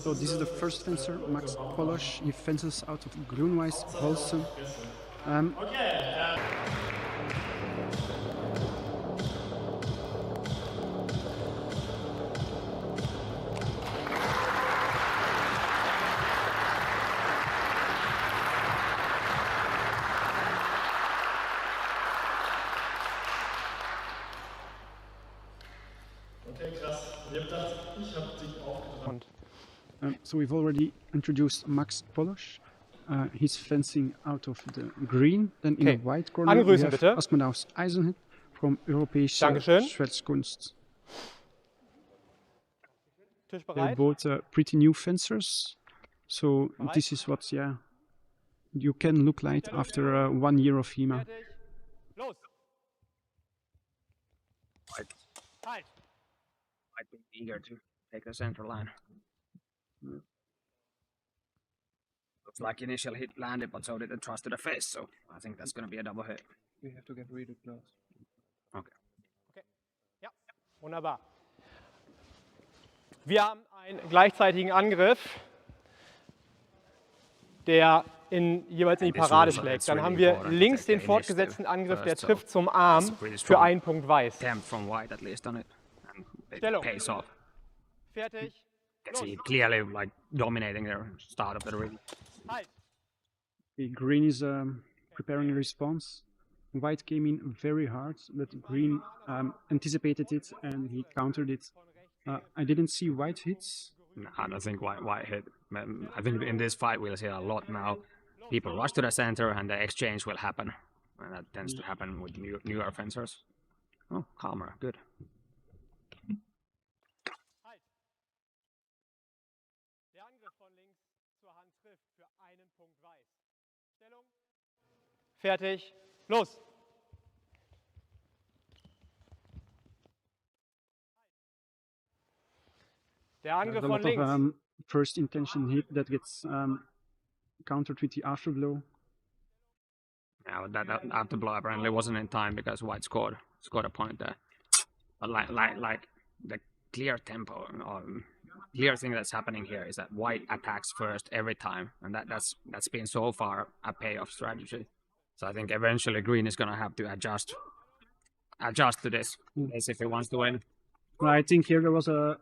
So this is the first fencer, Max Pollosch. He fences out of Grün-Weiß Holten. So we've already introduced Max Pollosch. He's fencing out of the green. Then in the white corner we have Akmodeus Eisenhut from Europäische Schwertkampf. They're both pretty new fencers. So this is what you can look like after 1 year of HEMA. I'd be eager to take the center line. Looks like initial hit landed, but so did the thrust to the face, so I think that's going to be a double hit. We have to get rid of close. Okay. Ja, wunderbar. Wir haben einen gleichzeitigen Angriff, der jeweils in die Parade schlägt. Dann haben wir links den fortgesetzten Angriff, der trifft zum Arm für 1 Punkt weiß. Stellung. Fertig. Can see clearly like dominating their start of the ring. The green is preparing a response. White came in very hard, but green anticipated it and he countered it. I didn't see white hits. No, I don't think white hit. I think in this fight we'll see a lot now. People rush to the center and the exchange will happen. And that tends to happen with newer fencers. Oh, calmer, good. Fertig, los! Der Angriff von links. First intention hit that gets countered with the afterblow. Yeah, that afterblow apparently wasn't in time because white scored a point there. But like the clear tempo or clear thing that's happening here is that white attacks first every time, and that's been so far a payoff strategy. So I think eventually green is gonna have to adjust to this as if he wants to win. Well, I think here there was a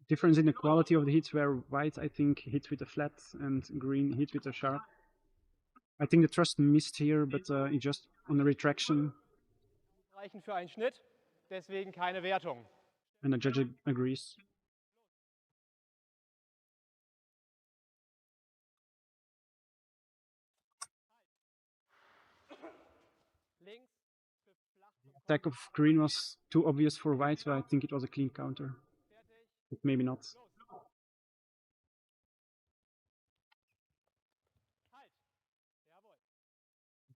difference in the quality of the hits where white, I think, hit with a flat and green hit with a sharp. I think the thrust missed here, but he just on the retraction. Reichen für einen Schnitt, deswegen keine Wertung. And the judge agrees. The attack of green was too obvious for white, so I think it was a clean counter. But maybe not.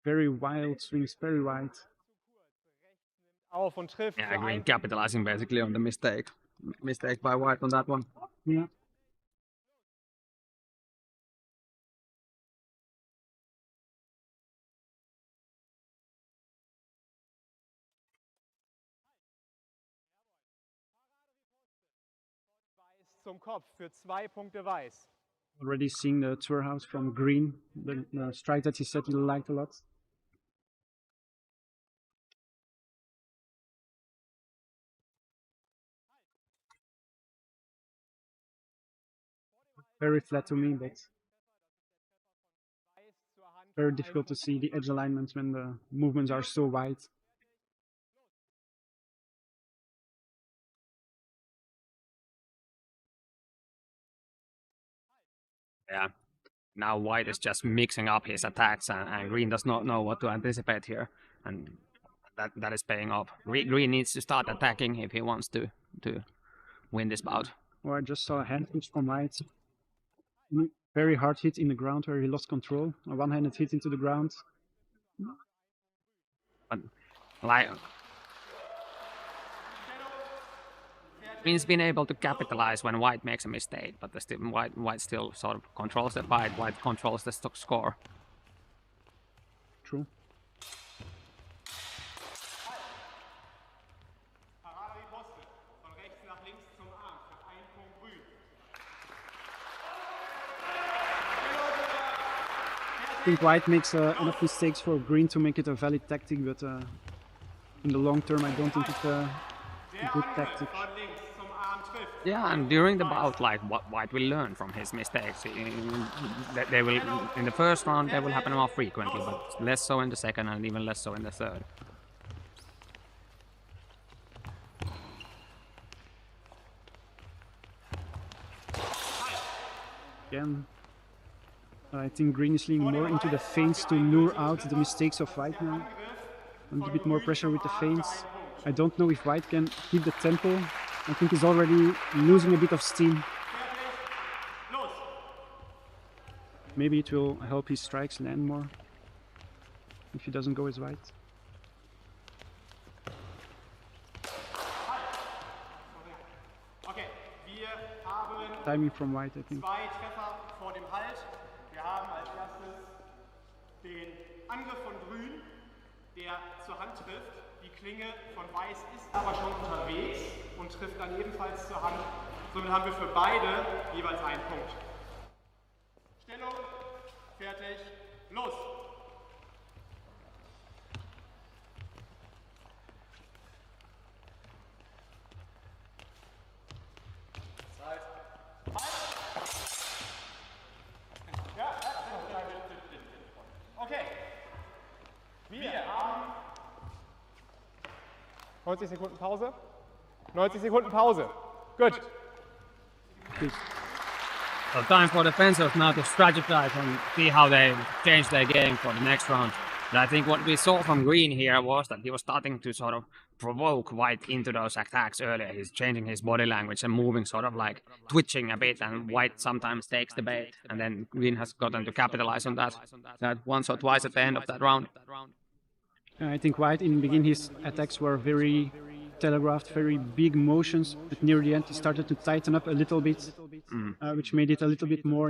Very wild swings, very wide. Auf und trifft. Yeah, green capitalizing basically on the mistake by white on that one. Yeah. Zum Kopf für 2 Punkte weiß. Already seeing the tour house from green, the strike that he said he liked a lot. Very flat to me, but very difficult to see the edge alignments when the movements are so wide. Yeah, now white is just mixing up his attacks and green does not know what to anticipate here, and that is paying off. Green needs to start attacking if he wants to win this bout. Or I just saw a hand switch from white. Very hard hit in the ground where he lost control. A one-handed hit into the ground. But like green's been able to capitalize when white makes a mistake, but white still sort of controls the fight. White controls the stock score. True. think white makes enough mistakes for green to make it a valid tactic, but in the long term I don't think it's a good tactic. Yeah, and during the bout, like, what white will learn from his mistakes. They will, in the first round, they will happen more frequently, but less so in the second and even less so in the third. Again, I think green is leaning more into the feints to lure out the mistakes of white now. And a bit more pressure with the feints. I don't know if white can keep the tempo. I think he's already losing a bit of steam. Maybe it will help his strikes land more if he doesn't go as white. Timing from white, I think. Zwei Treffer vor dem Halt. Wir haben als erstes den Angriff von Grün, der zur Hand trifft. Die Klinge von Weiß ist aber schon unterwegs und trifft dann ebenfalls zur Hand. Somit haben wir für beide jeweils einen Punkt. Stellung, fertig, los! Okay. Wir haben 90 Sekunden Pause. 90 Sekunden Pause. Gut. So time for the fencers now to strategize and see how they change their game for the next round. And I think what we saw from green here was that he was starting to sort of provoke white into those attacks earlier. He's changing his body language and moving, sort of like twitching a bit, and white sometimes takes the bait, and then green has gotten to capitalize on that once or twice at the end of that round. I think white in the beginning his attacks were very telegraphed, very big motions, but near the end he started to tighten up a little bit, which made it a little bit more,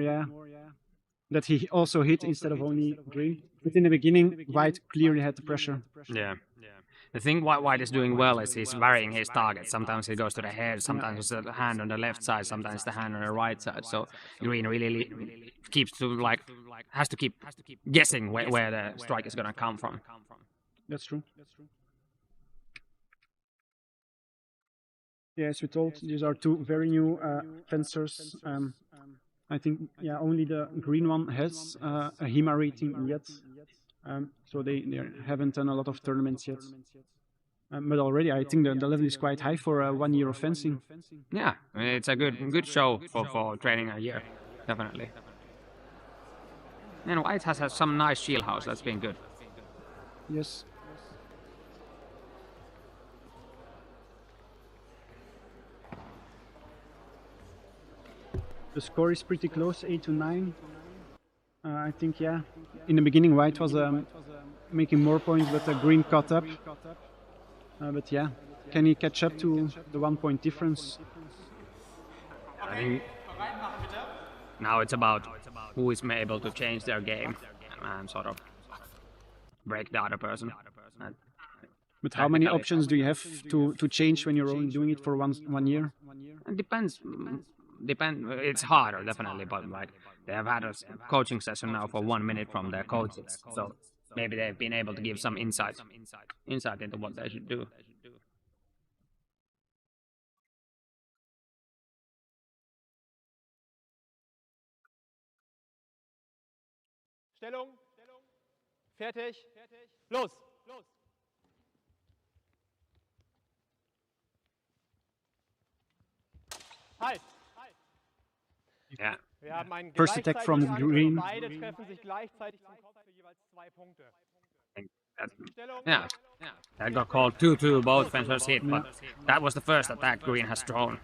that he also hit instead of only green. But in the beginning, white clearly had the pressure. Yeah. The thing white is doing well is he's varying his target. Sometimes he goes to the head, sometimes it's the hand on the left side, sometimes the hand on the right side. So green really keeps to has to keep guessing where the strike is gonna come from. That's true. Yeah, as we told, these are two very new fencers. I think only the green one has a HEMA rating yet. So they haven't done a lot of tournaments yet. But already I think the level is quite high for 1 year of fencing. Yeah, it's a good show for training a year, definitely. And white has some nice shield house, that's been good. Yes. The score is pretty close, 8-9. I think, in the beginning white was making more points, but green caught up. But can he catch up to the 1 point difference? I think now it's about who is able to change their game and sort of break the other person. But how many options do you have to change when you're only doing it for 1 year? It depends. It's harder, definitely, but like they have had a coaching session now for 1 minute from their coaches, so maybe they've been able to give some insight into what they should do. Stellung, fertig, los! Halt! Yeah. First attack from green. Beide treffen sich gleichzeitig zum Kopf für jeweils 2 Punkte. Yeah. That got called 2-2, both fencers hit, but that was the first attack green has thrown,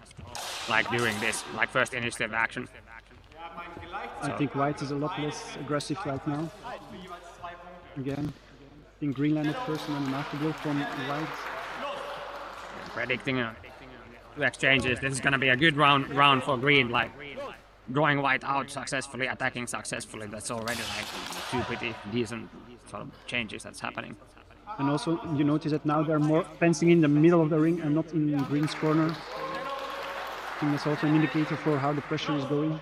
like during this, like first initiative action. I think white is a lot less aggressive right now. Again, I think green landed first and then an afterblow from white. Predicting two exchanges, this is gonna be a good round for green, like drawing white out successfully, attacking successfully. That's already like two pretty decent sort of changes that's happening. And also you notice that now they're more fencing in the middle of the ring and not in green's corner. I think that's also an indicator for how the pressure is going.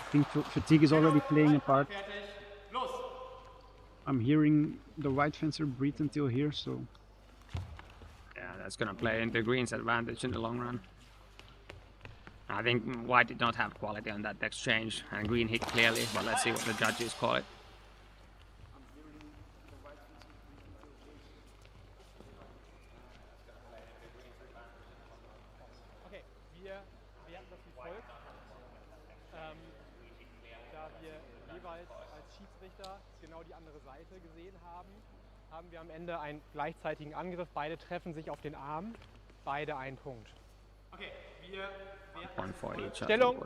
I think fatigue is already playing a part. Fertig, los! I'm hearing the white fencer breathe until here, so... Yeah, that's gonna play into green's advantage in the long run. I think white did not have quality on that exchange, and green hit clearly, but let's see what the judges call it. Okay, wir werten das wie folgt. Da wir jeweils als Schiedsrichter genau die andere Seite gesehen haben, haben wir am Ende einen gleichzeitigen Angriff. Beide treffen sich auf den Arm, beide einen Punkt. Okay, wir werten Stellung,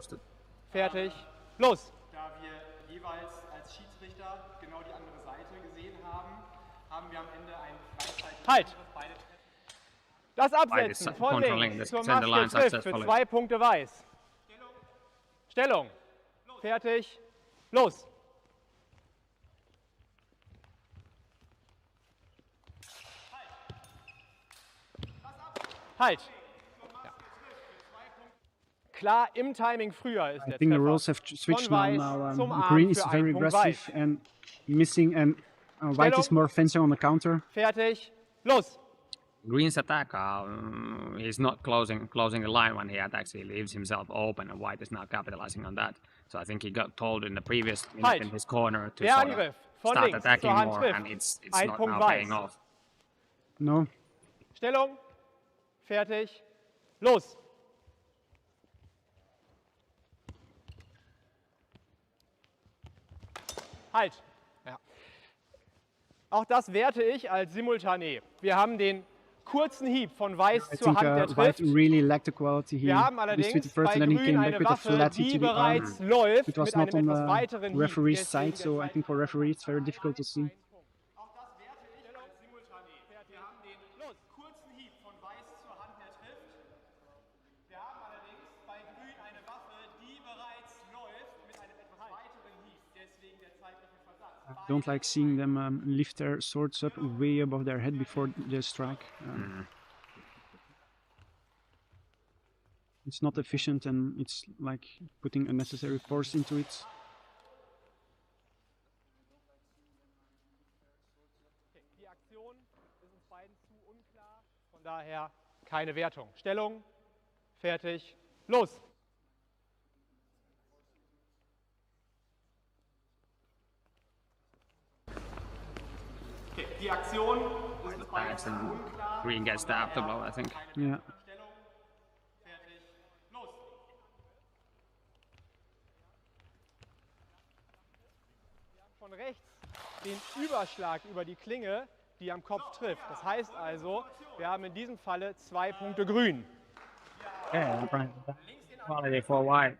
fertig, los! Da wir jeweils als Schiedsrichter genau die andere Seite gesehen haben, haben wir am Ende einen gleichzeitigen Angriff. Beide treffen. Das Absetzen von links zur Maske trifft für 2 Punkte weiß. Stellung, fertig, los! Halt! Ja. Klar, im Timing früher ist I der think the Treffer. rules have switched Von Weiß now. zum Arm Green is für very einen Punkt aggressive Weiß. and missing, and white is more fencing on the counter. Fertig, los! Green's attack, he's not closing the line when he attacks. He leaves himself open, and white is now capitalizing on that. So I think he got told in the previous minute in his corner to Der sort Angriff of von start links attacking zur Hand more, trifft. and it's Ein not Punkt now paying Weiß. off. No. Stellung, fertig, los! Halt! Ja. Auch das werte ich als simultané. Wir haben den kurzen Hieb von Weiß I zur think Hand, der white trifft. really lacked the quality here. Wir haben He allerdings with the first, bei and then he Grün came back eine with a Waffe, flat hit die to the arm. bereits läuft It was mit not einem on etwas the weiteren Hieb. referee's Deswegen side, so der I think for referee it's very difficult to see. Auch das werte ich als simultané. Wir haben den kurzen Hieb von Weiß zur Hand, der trifft. Wir haben allerdings bei Grün eine Waffe, die bereits läuft mit einem etwas weiteren Hieb. Deswegen der zeitliche Versatz. I don't like seeing them lift their swords up way above their head before they strike. It's not efficient, and it's like putting unnecessary force into it. Okay, die Aktion ist uns beiden zu unklar. Von daher keine Wertung. Stellung, fertig, los! Okay, die Aktion ist uns beiden zu unklar. Green gets the afterblow, I think. Yeah. Stellung, fertig, los! Wir haben von rechts den Überschlag über die Klinge, die am Kopf trifft. Das heißt also, wir haben in diesem Falle 2 Punkte Grün. Yeah, quality for white.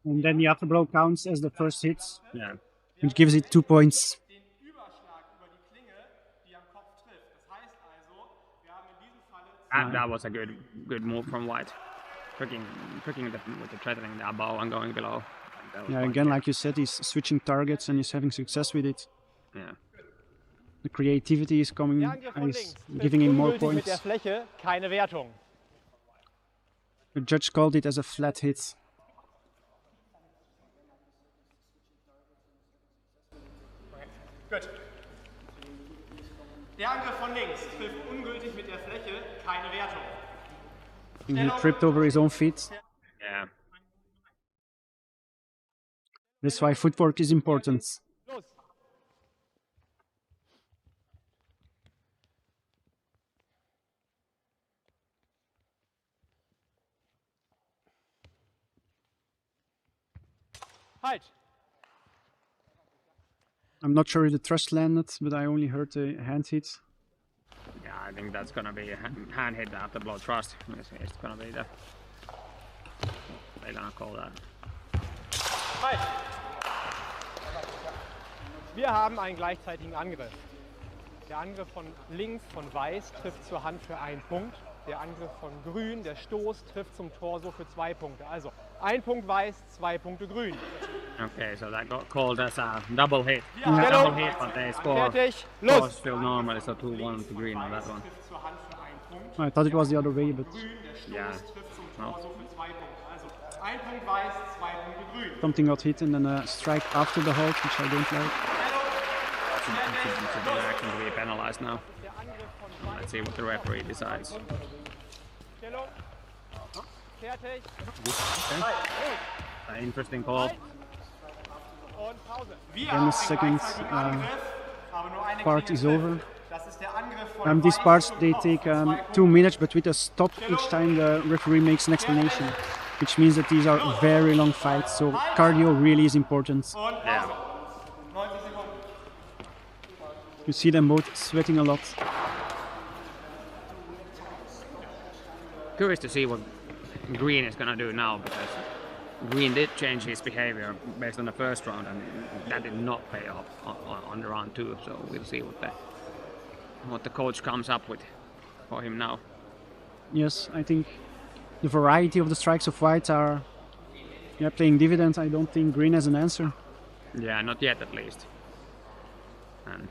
And then the afterblow counts as the first hit, Yeah. which gives it 2 points. Den Überschlag über die Klinge, die am Kopf trifft. Das heißt also, wir haben in diesem Falle That was a good move from white. Tricking with the threatening the bow and going below. That was Yeah, quite again, good. like you said, he's switching targets and he's having success with it. Yeah. The creativity is coming, der Angriff von is links. Trifft giving him more ungültig mit der points. Fläche, keine Wertung. The judge called it as a flat hit. Gut. Der Angriff von links trifft ungültig mit der Fläche, keine Wertung. And he tripped over his own feet. Yeah. That's why footwork is important. Los! Halt! Yeah, I'm not sure if the thrust landed, but I only heard a hand hit. I think that's gonna be a hand hit after blow thrust. It's gonna be the. They're gonna call that. Halt! Wir haben einen gleichzeitigen Angriff. Der Angriff von links, von Weiß, trifft zur Hand für 1 Punkt. Der Angriff von Grün, der Stoß, trifft zum Torso für 2 Punkte. Also 1 Punkt Weiß, 2 Punkte Grün. Okay, so that got called as a double hit. Ja. Double hit, but they score. Fertig, Score los! still normal, so 2-1 to green on that one. Trifft zur Hand für 1 Punkt. I thought it was the other way, but Grün, der Stoß Yeah. trifft zum Torso für 2 Punkte. Also 1 1 Punkt Weiß, 2 Punkte Grün. Something got hit and then a strike after the halt, which I don't like. It's action to be penalized now. Let's see what the referee decides. Okay. Interesting call. Then the second part is over. These parts they take 2 minutes, but with a stop each time the referee makes an explanation, which means that these are very long fights. So cardio really is important. Yeah. You see them both sweating a lot. Curious to see what Green is gonna do now, because Green did change his behavior based on the first round, and that did not pay off on the round 2. So we'll see what the coach comes up with for him now. Yes, I think the variety of the strikes of White are paying dividends. I don't think Green has an answer. Yeah, not yet at least. And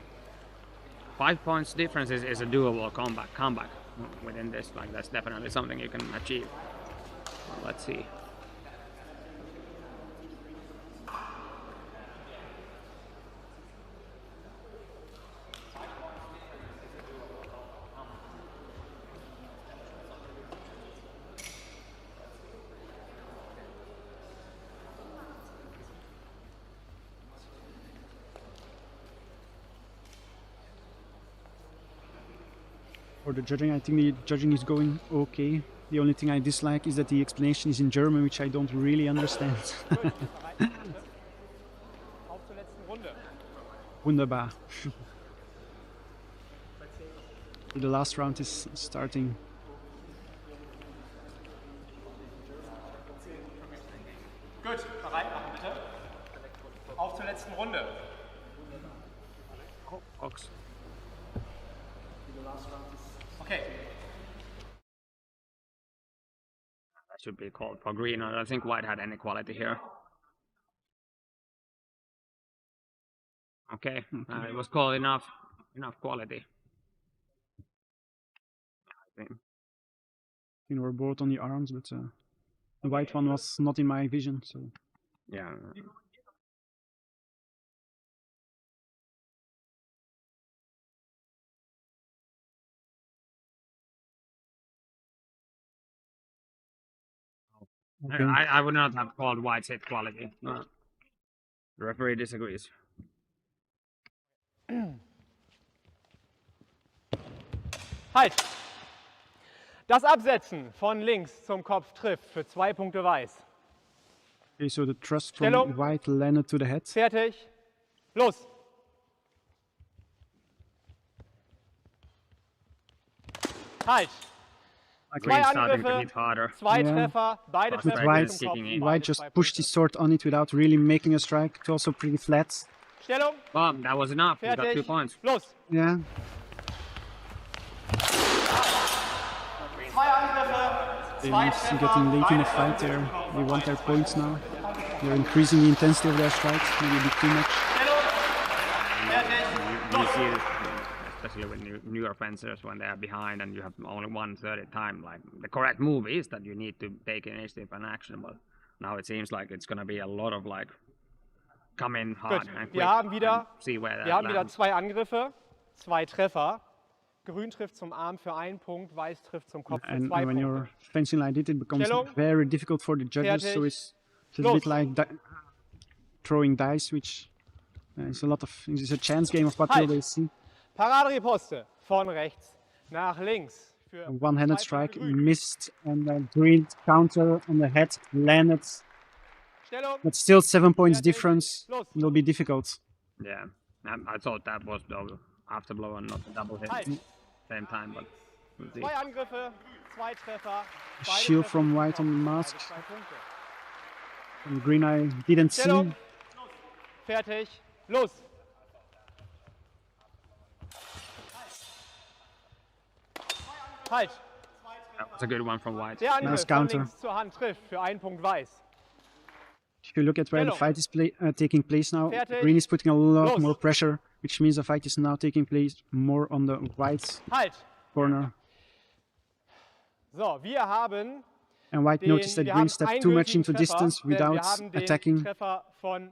5 points difference is a doable comeback within this. Like, that's definitely something you can achieve. Well, let's see. For the judging, I think the judging is going okay. The only thing I dislike is that the explanation is in German, which I don't really understand. Wunderbar. The last round is starting. Gut, bereit machen bitte. Auf zur letzten Runde. Ox. Okay. That should be called for Green. I don't think White had any quality here. Okay, it was called enough quality. I think. We're both on the arms, but the White one was not in my vision. So Yeah. okay. I would not have called White's hit quality. No. The referee disagrees. Halt! Das Absetzen von links zum Kopf trifft für 2 Punkte Weiß. Okay, so the thrust from Stellung. White landed to the head. Fertig. Los! Halt! Green 2 starting to Angriffe, hit harder. 2 Yeah. Treffer, beide But Treffer White- zum Kopf. White White just pushed his sword on it without really making a strike. It's also pretty flat. Stellung, Boom, that was enough. You got 2 fertig, points. los! Yeah. 2 Angriffe, They're 2 not Treffer, getting late in the beide fight Treffer there. zum Kopf. They want their points now. They're increasing the intensity of their strikes, maybe a bit too much. Stellung, fertig, You los! see it, especially with newer fencers, when they are behind and you have only 1/3 at a time. Like, the correct move is that you need to take initiative and action, but now it seems like it's gonna be a lot of like come in hard Gut, and quick wir haben wieder, and see where that wir haben wieder lands. 2 Angriffe, 2 Treffer. Grün trifft zum Arm für 1 Punkt, Weiß trifft zum Kopf für And 2 when you're Punkte. fencing like this, it becomes Stellung. very difficult for the judges. So Fertig. it's a little bit Los. like throwing dice, which it's a chance game of what will Halt. they see. Paraderiposte von rechts nach links. Für A one-handed 2 strike Punkte Grün. missed, and the green counter on the head landed. Stellung, But still 7 points Fertig. difference. Los. It'll be difficult. Yeah, I thought that was the afterblow and not the double hit halt. same time, but we'll see. 2 Angriffe, 2 Treffer. beide Shield Treffer from zum White Kopf, on the beide mask. 2 Punkte. And green I didn't see. Stellung, fertig, los! Halt! That was a good one from White. Der Angriff Nice von counter. links zur Hand trifft für 1 Punkt Weiß. If you look at where the Stellung. fight is taking place now, Fertig. green is putting a lot Los. more pressure, which means the fight is now taking place more on the white Halt! corner. So, wir haben And White noticed that Green stepped too much into distance without attacking,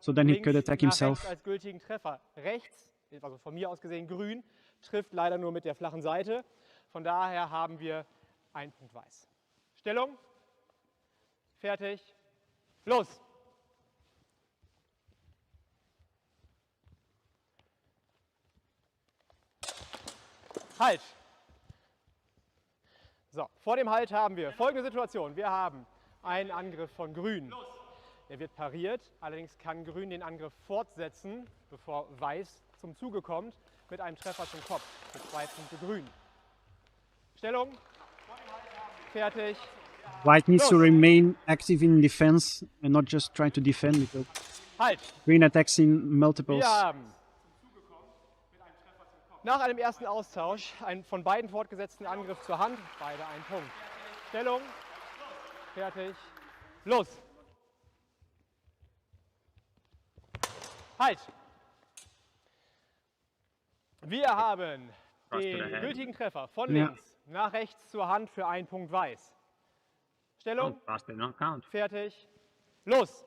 so then he could attack himself. Als gültigen Treffer. Rechts, also von mir aus gesehen Grün, trifft leider nur mit der flachen Seite. Von daher haben wir einen Punkt Weiß. Stellung. Fertig. Los. Halt. So, vor dem Halt haben wir folgende Situation. Wir haben einen Angriff von Grün. Der wird pariert, allerdings kann Grün den Angriff fortsetzen, bevor Weiß zum Zuge kommt, mit einem Treffer zum Kopf für 2 Punkte Grün. Stellung. Fertig. White needs to remain active in defense and not just try to defend because halt. Green attacks in multiples. Wir haben nach einem ersten Austausch einen von beiden fortgesetzten Angriff zur Hand, beide einen Punkt. Stellung. Fertig. Los. Halt. Wir haben den gültigen Treffer von links nach rechts zur Hand für 1 Punkt Weiß. Stellung. Fertig. Los.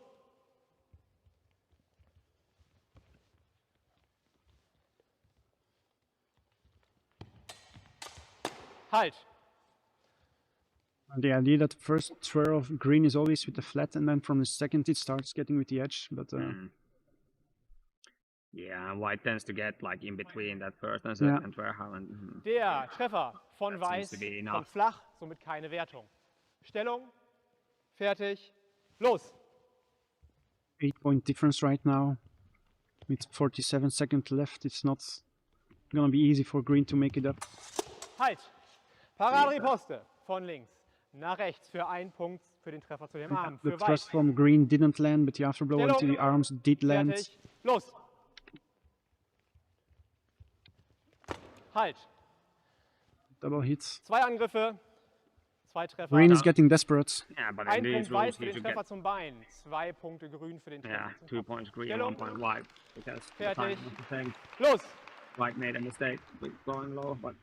Halt. The idea that the first twirl of Green is always with the flat, and then from the second it starts getting with the edge. But yeah, White tends to get like in between that first and second twirl. Der Treffer von Weiß kommt flach, somit keine Wertung. Stellung. Fertig. Los. 8-point difference right now. With 47 seconds left, it's not gonna be easy for Green to make it up. Halt. Paraderiposte von links nach rechts für 1 Punkt für den Treffer zu dem Arm. The thrust from Green didn't land, but the afterblow Stellung. into the arms did land. Fertig. Los. Halt. Double hits. 2 Angriffe, 2 Treffer. Green is getting desperate. Yeah, but 1 Punkt Weiß für den Treffer zum Bein, 2 Punkte Grün für den Treffer zum 2 Kopf. points Green, Stellung. 1 point White. Because Fertig. the thing. Los. White made a mistake with going low, but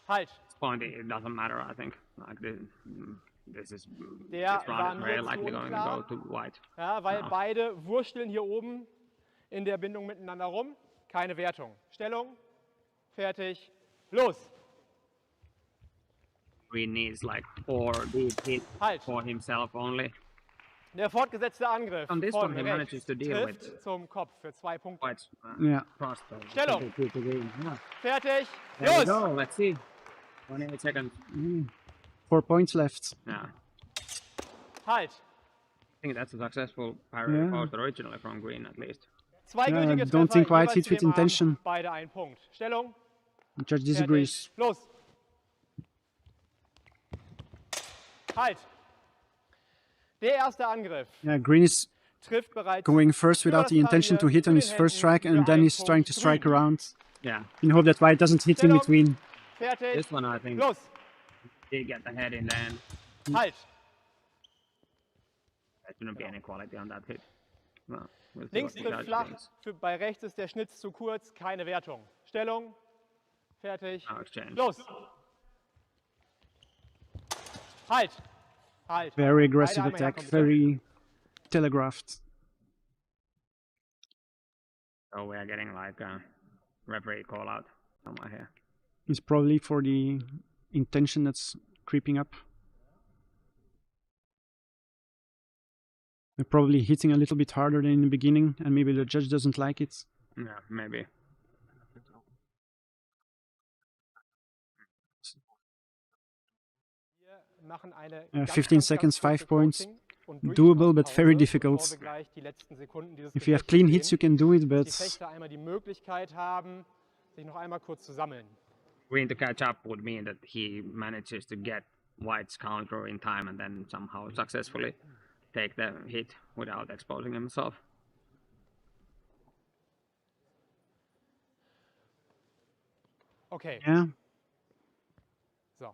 Halt. this point it doesn't matter. I think like this is Der this war round is nur very zu likely going to go unklar. to White. Ja, weil Ja. beide wursteln hier oben in der Bindung miteinander rum. Keine Wertung. Stellung. Fertig. Los. Green needs like 4 deep hits Halt. for himself only. Der fortgesetzte Angriff On this von one he rechts manages to deal trifft with zum Kopf für 2 Punkte. White's Yeah. cross. Stellung. Yeah. Fertig. There we Los. go. Let's see. 28 seconds. 4 points left. Yeah. Halt. I think that's a successful parry post originally from Green at least. 2 Yeah, gültige don't Treffer, think White jeweils hit zu with dem Arm, intention. beide 1 Punkt. Stellung. The judge disagrees. Fertig. Los. Halt. Der erste Angriff Yeah, Green is trifft bereits going first without the intention to hit on his first strike, and then he's trying to strike around Yeah. in hope that White doesn't hit in between. Fertig. This one I think Los. did get the head in the end. Halt. There shouldn't be any quality on that hit. Well, we'll see Links what the trifft judge flach, thinks. bei rechts ist der Schnitz zu kurz, keine Wertung. Stellung. Fertig. No exchange. Los. Halt. Halt. Very aggressive Beide Arme attack, herkommen, bitte. very telegraphed. So we are getting like a referee call out somewhere here. It's probably for the intention that's creeping up. They're probably hitting a little bit harder than in the beginning, and maybe the judge doesn't like it. Yeah, maybe. Wir machen eine 15 seconds, 5 points. und Doable, but very Durchschnaufpause, difficult. bevor wir gleich die letzten Sekunden dieses If you have Gefechts clean sehen, hits, you can do it, dass but die Fechter einmal die Möglichkeit haben, sich noch einmal kurz zu sammeln. Green to catch up would mean that he manages to get White's counter in time and then somehow successfully take the hit without exposing himself. Okay, yeah. so.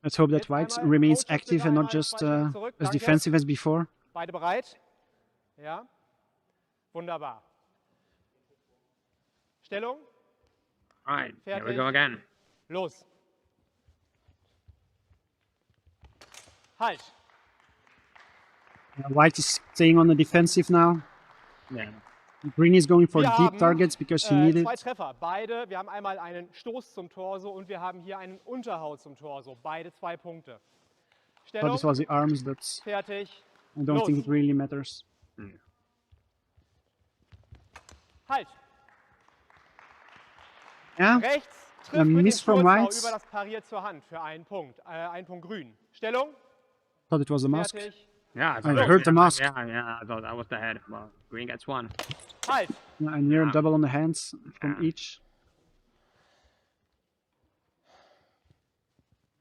Let's hope that Jetzt White einmal remains Coaches active bitte and not einmal just 2 Schritte zurück. as Danke. defensive as before. Beide bereit? Ja? Wunderbar. Stellung? Right, here we Fertig. go again. Los. Halt. White is staying on the defensive now. Yeah. Green is going for Wir deep haben, targets because he needed. Zwei Treffer, beide. Wir haben einmal einen Stoß zum Torso und wir haben hier einen Unterhau zum Torso. Beide 2 Punkte. Stellung. This was the arms, but Fertig. I don't think it really matters. Halt. Yeah. Rechts trifft mit dem miss from Sturzbau White. über das Parier zur Hand für einen Punkt. Ein Punkt grün. Stellung. Thought it was a mask. Fertig. Yeah, I heard the mask. Yeah, I thought that was the head. Well, green gets 1. Halt. Yeah, and near double on the hands from each.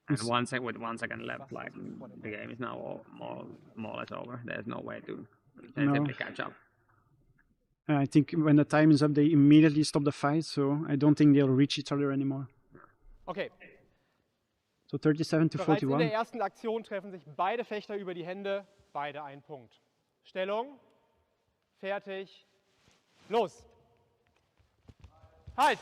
And with 1 second left, like the game is now more or less over. There's no way to simply catch up. I think when the time is up, they immediately stop the fight, so I don't think they'll reach each other anymore. Okay. So 37 to Bereits in 41. der ersten Aktion treffen sich beide Fechter über die Hände, beide 1 Punkt. Stellung. Fertig. Los. Halt.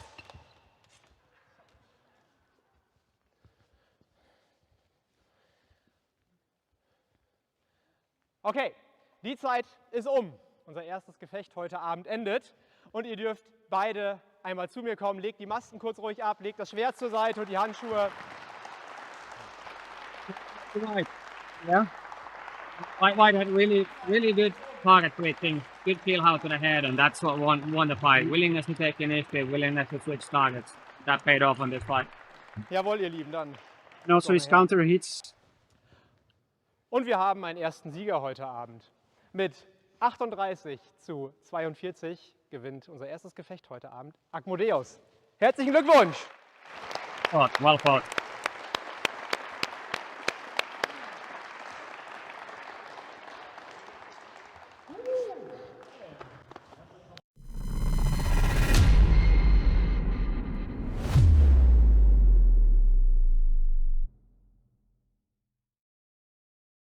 Okay, die Zeit ist um. Unser erstes Gefecht heute Abend endet und ihr dürft beide einmal zu mir kommen. Legt die Masken kurz ruhig ab, legt das Schwert zur Seite und die Handschuhe. Right. Yeah. White had really good target switching, good kill out to the head, and that's what won the fight. Willingness to take initiative, willingness to switch targets. That paid off on this fight. Jawohl, ihr Lieben, dann. And also his counter hits. Und wir haben einen ersten Sieger heute Abend. Mit 38 zu 42 gewinnt unser erstes Gefecht heute Abend Akmodeus. Herzlichen Glückwunsch! Well fought.